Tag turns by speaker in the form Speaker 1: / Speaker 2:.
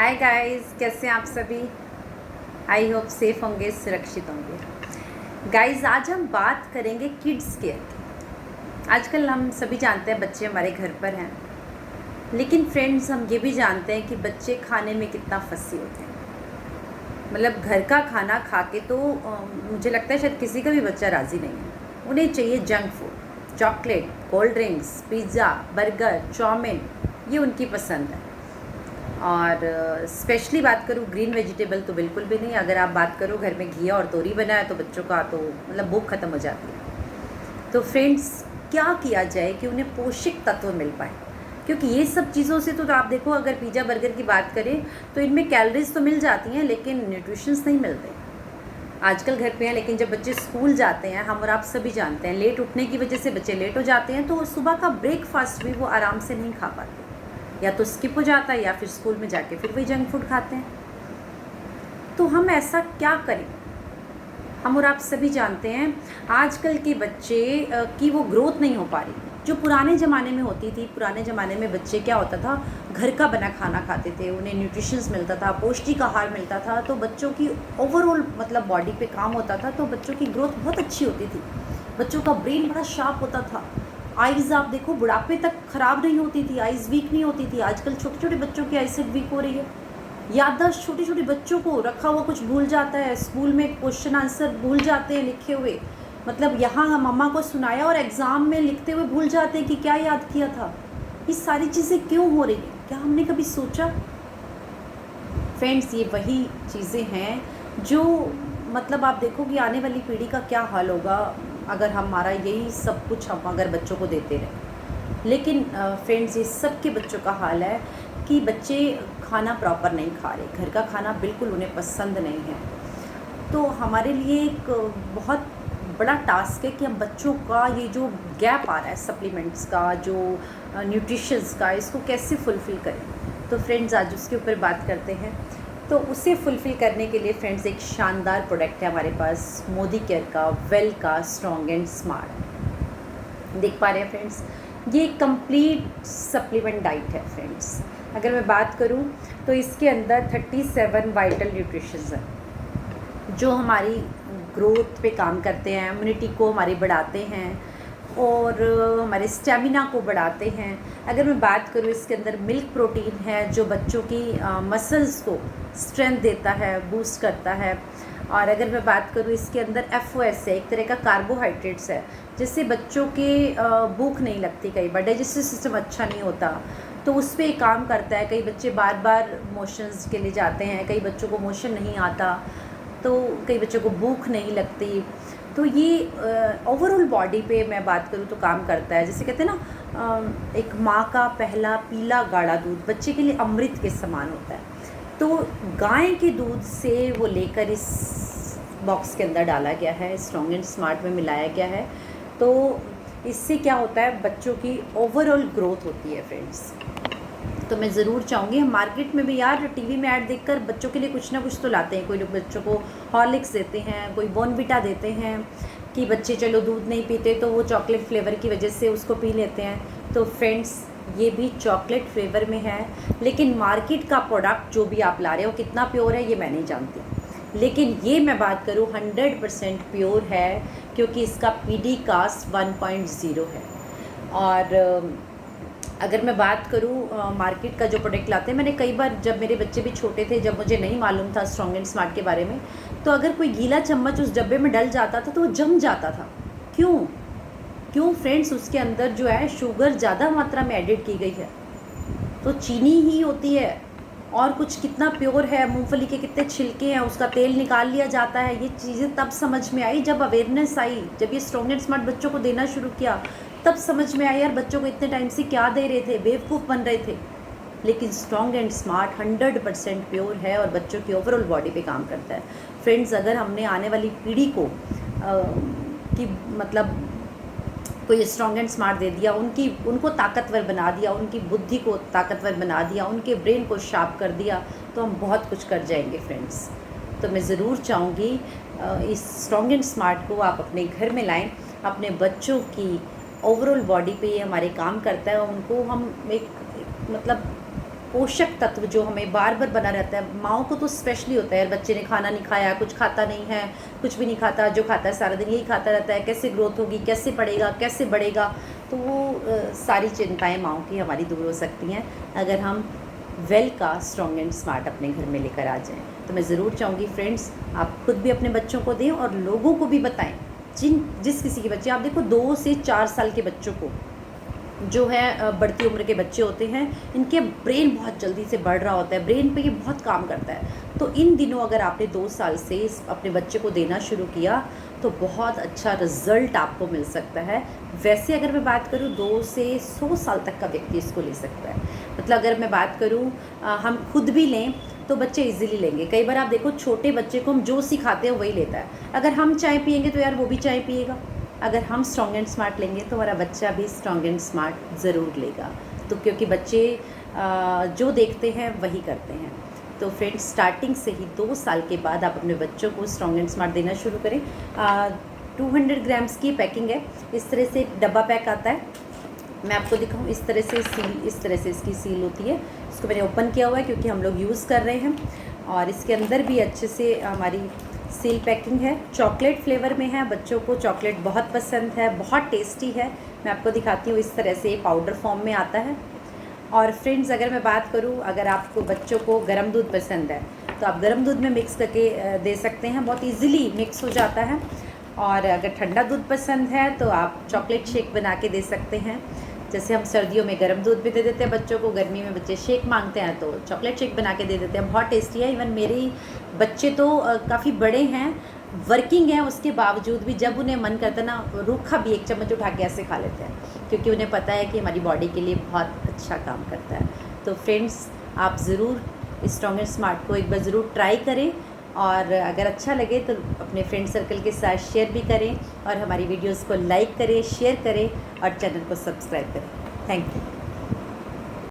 Speaker 1: Hi guys, कैसे हैं आप सभी। आई होप सेफ होंगे, सुरक्षित होंगे। गाइस, आज हम बात करेंगे किड्स केयर की। आजकल हम सभी जानते हैं बच्चे हमारे घर पर हैं, लेकिन फ्रेंड्स हम ये भी जानते हैं कि बच्चे खाने में कितना फंसी होते हैं। मतलब घर का खाना खा के तो मुझे लगता है शायद किसी का भी बच्चा राज़ी नहीं है। उन्हें चाहिए junk food, chocolate, cold drinks, pizza, burger, chow mein, ये उनकी पसंद है। और स्पेशली बात करूँ ग्रीन वेजिटेबल तो बिल्कुल भी नहीं। अगर आप बात करो घर में घिया और तोरी बना है तो बच्चों का तो मतलब भूख ख़त्म हो जाती है। तो फ्रेंड्स, क्या किया जाए कि उन्हें पोषक तत्व मिल पाए, क्योंकि ये सब चीज़ों से तो आप देखो, अगर पिज़्ज़ा बर्गर की बात करें तो इनमें कैलोरीज तो मिल जाती हैं लेकिन न्यूट्रिशंस नहीं मिलते। आजकल घर पे हैं, लेकिन जब बच्चे स्कूल जाते हैं, हम और आप सभी जानते हैं लेट उठने की वजह से बच्चे लेट हो जाते हैं, तो सुबह का ब्रेकफास्ट भी वो आराम से नहीं खा पाते, या तो स्किप हो जाता है या फिर स्कूल में जाके फिर वही जंक फूड खाते हैं। तो हम ऐसा क्या करें। हम और आप सभी जानते हैं आजकल के बच्चे की वो ग्रोथ नहीं हो पा रही जो पुराने ज़माने में होती थी। पुराने ज़माने में बच्चे क्या होता था, घर का बना खाना खाते थे, उन्हें न्यूट्रिशंस मिलता था, पौष्टिक आहार मिलता था, तो बच्चों की ओवरऑल मतलब बॉडी पे काम होता था, तो बच्चों की ग्रोथ बहुत अच्छी होती थी। बच्चों का ब्रेन बड़ा शार्प होता था। आइज़ आप देखो बुढ़ापे तक ख़राब नहीं होती थी, आइज़ वीक नहीं होती थी। आजकल छोटे छोटे बच्चों की आईसाइट वीक हो रही है। याददाश्त छोटे छोटे बच्चों को रखा हुआ कुछ भूल जाता है, स्कूल में क्वेश्चन आंसर भूल जाते हैं लिखे हुए, मतलब यहाँ मम्मा को सुनाया और एग्ज़ाम में लिखते हुए भूल जाते हैं कि क्या याद किया था। ये सारी चीज़ें क्यों हो रही हैं, क्या हमने कभी सोचा। फ्रेंड्स, ये वही चीज़ें हैं जो मतलब आप देखो कि आने वाली पीढ़ी का क्या हाल होगा अगर हमारा यही सब कुछ हम अगर बच्चों को देते रहें। लेकिन फ्रेंड्स, ये सब के बच्चों का हाल है कि बच्चे खाना प्रॉपर नहीं खा रहे, घर का खाना बिल्कुल उन्हें पसंद नहीं है। तो हमारे लिए एक बहुत बड़ा टास्क है कि हम बच्चों का ये जो गैप आ रहा है सप्लीमेंट्स का, जो न्यूट्रिशंस का, इसको कैसे फुलफ़िल करें। तो फ्रेंड्स, आज उसके ऊपर बात करते हैं। तो उसे फुलफ़िल करने के लिए फ्रेंड्स एक शानदार प्रोडक्ट है हमारे पास, मोदी केयर का वेल का स्ट्रॉन्ग एंड स्मार्ट। देख पा रहे हैं फ्रेंड्स, ये कंप्लीट सप्लीमेंट डाइट है। फ्रेंड्स, अगर मैं बात करूं तो इसके अंदर 37 वाइटल न्यूट्रिशंस हैं जो हमारी ग्रोथ पे काम करते हैं, इम्यूनिटी को हमारी बढ़ाते हैं और हमारे स्टेमिना को बढ़ाते हैं। अगर मैं बात करूँ, इसके अंदर मिल्क प्रोटीन है जो बच्चों की मसल्स को स्ट्रेंथ देता है, बूस्ट करता है। और अगर मैं बात करूँ, इसके अंदर FOS है, एक तरह का कार्बोहाइड्रेट्स है, जिससे बच्चों के भूख नहीं लगती, कई बार डाइजेस्टिव सिस्टम अच्छा नहीं होता तो उस पर काम करता है। कई बच्चे बार बार मोशंस के लिए जाते हैं, कई बच्चों को मोशन नहीं आता, तो कई बच्चों को भूख नहीं लगती। तो ये ओवरऑल बॉडी पे मैं बात करूँ तो काम करता है। जैसे कहते हैं ना, एक माँ का पहला पीला गाढ़ा दूध बच्चे के लिए अमृत के समान होता है। तो गाय के दूध से वो लेकर इस बॉक्स के अंदर डाला गया है, स्ट्रॉन्ग एंड स्मार्ट में मिलाया गया है। तो इससे क्या होता है, बच्चों की ओवरऑल ग्रोथ होती है। फ्रेंड्स, तो मैं ज़रूर चाहूँगी, हम मार्केट में भी यार टीवी में ऐड देखकर बच्चों के लिए कुछ ना कुछ तो लाते हैं। कोई लोग बच्चों को हॉर्लिक्स देते हैं, कोई बॉर्नविटा देते हैं कि बच्चे चलो दूध नहीं पीते तो वो चॉकलेट फ्लेवर की वजह से उसको पी लेते हैं। तो फ्रेंड्स, ये भी चॉकलेट फ्लेवर में है, लेकिन मार्केट का प्रोडक्ट जो भी आप ला रहे हो कितना प्योर है ये मैं नहीं जानती, लेकिन ये मैं बात करूँ 100% प्योर है, क्योंकि इसका PD कास्ट 1.0 है। और अगर मैं बात करूँ मार्केट का जो प्रोडक्ट लाते हैं, मैंने कई बार, जब मेरे बच्चे भी छोटे थे, जब मुझे नहीं मालूम था स्ट्रॉन्ग एंड स्मार्ट के बारे में, तो अगर कोई गीला चम्मच उस डब्बे में डल जाता था तो वो जम जाता था। क्यों फ्रेंड्स, उसके अंदर जो है शुगर ज़्यादा मात्रा में एडिड की गई है, तो चीनी ही होती है। और कुछ कितना प्योर है, मूंगफली के कितने छिलके हैं, उसका तेल निकाल लिया जाता है। ये चीज़ें तब समझ में आई जब अवेयरनेस आई, जब ये स्ट्रॉन्ग एंड स्मार्ट बच्चों को देना शुरू किया, तब समझ में आया यार बच्चों को इतने टाइम से क्या दे रहे थे, बेवकूफ़ बन रहे थे। लेकिन स्ट्रॉन्ग एंड स्मार्ट 100% प्योर है और बच्चों की ओवरऑल बॉडी पे काम करता है। फ्रेंड्स, अगर हमने आने वाली पीढ़ी को कि मतलब कोई स्ट्रॉन्ग एंड स्मार्ट दे दिया, उनको ताकतवर बना दिया, उनकी बुद्धि को ताकतवर बना दिया, उनके ब्रेन को शार्प कर दिया, तो हम बहुत कुछ कर जाएंगे। फ्रेंड्स, तो मैं ज़रूर चाहूँगी इस स्ट्रॉन्ग एंड स्मार्ट को आप अपने घर में लाएं। अपने बच्चों की ओवरऑल बॉडी पे ये हमारे काम करता है, उनको हम एक मतलब पोषक तत्व जो हमें बार बार बना रहता है। माओं को तो स्पेशली होता है, बच्चे ने खाना नहीं खाया, कुछ खाता नहीं है, कुछ भी नहीं खाता, जो खाता है सारा दिन यही खाता रहता है, कैसे ग्रोथ होगी, कैसे पढ़ेगा, कैसे बढ़ेगा। तो वो सारी चिंताएं माओं की हमारी दूर हो सकती हैं अगर हम वेल का स्ट्रॉन्ग एंड स्मार्ट अपने घर में लेकर आ जाएं। तो मैं ज़रूर चाहूँगी फ्रेंड्स, आप खुद भी अपने बच्चों को दें और लोगों को भी बताएं। जिस किसी के बच्चे, आप देखो 2 से 4 साल के बच्चों को जो है बढ़ती उम्र के बच्चे होते हैं, इनके ब्रेन बहुत जल्दी से बढ़ रहा होता है, ब्रेन पे ये बहुत काम करता है। तो इन दिनों अगर आपने 2 साल से अपने बच्चे को देना शुरू किया तो बहुत अच्छा रिज़ल्ट आपको मिल सकता है। वैसे अगर मैं बात करूँ 2 से 100 साल तक का व्यक्ति इसको ले सकता है। मतलब अगर मैं बात करूँ हम खुद भी लें तो बच्चे इजीली लेंगे। कई बार आप देखो छोटे बच्चे को हम जो सिखाते हैं वही लेता है। अगर हम चाय पियेंगे तो यार वो भी चाय पिएगा। अगर हम स्ट्रॉन्ग एंड स्मार्ट लेंगे तो हमारा बच्चा भी स्ट्रॉन्ग एंड स्मार्ट ज़रूर लेगा। तो क्योंकि बच्चे जो देखते हैं वही करते हैं। तो फ्रेंड्स, स्टार्टिंग से ही 2 साल के बाद आप अपने बच्चों को स्ट्रॉन्ग एंड स्मार्ट देना शुरू करें। 200 ग्राम्स की पैकिंग है, इस तरह से डब्बा पैक आता है। मैं आपको दिखाऊं, इस तरह से सील, इस तरह से इसकी सील होती है। इसको मैंने ओपन किया हुआ है क्योंकि हम लोग यूज़ कर रहे हैं। और इसके अंदर भी अच्छे से हमारी सील पैकिंग है। चॉकलेट फ्लेवर में है, बच्चों को चॉकलेट बहुत पसंद है, बहुत टेस्टी है। मैं आपको दिखाती हूँ, इस तरह से पाउडर फॉर्म में आता है। और फ्रेंड्स, अगर मैं बात करूँ, अगर आपको बच्चों को गर्म दूध पसंद है तो आप गर्म दूध में मिक्स करके दे सकते हैं, बहुत इजीली मिक्स हो जाता है। और अगर ठंडा दूध पसंद है तो आप चॉकलेट शेक बना के दे सकते हैं। जैसे हम सर्दियों में गर्म दूध भी दे देते हैं बच्चों को, गर्मी में बच्चे शेक मांगते हैं तो चॉकलेट शेक बना के दे देते हैं, बहुत टेस्टी है। इवन मेरे बच्चे तो काफ़ी बड़े हैं, वर्किंग हैं, उसके बावजूद भी जब उन्हें मन करता है ना, रूखा भी 1 चम्मच उठा के ऐसे खा लेते हैं, क्योंकि उन्हें पता है कि हमारी बॉडी के लिए बहुत अच्छा काम करता है। तो फ्रेंड्स, आप ज़रूर स्ट्रॉन्ग एंड स्मार्ट को एक बार ज़रूर ट्राई करें, और अगर अच्छा लगे तो अपने फ्रेंड सर्कल के साथ शेयर भी करें, और हमारी वीडियोस को लाइक करें, शेयर करें और चैनल को सब्सक्राइब करें। Thank you.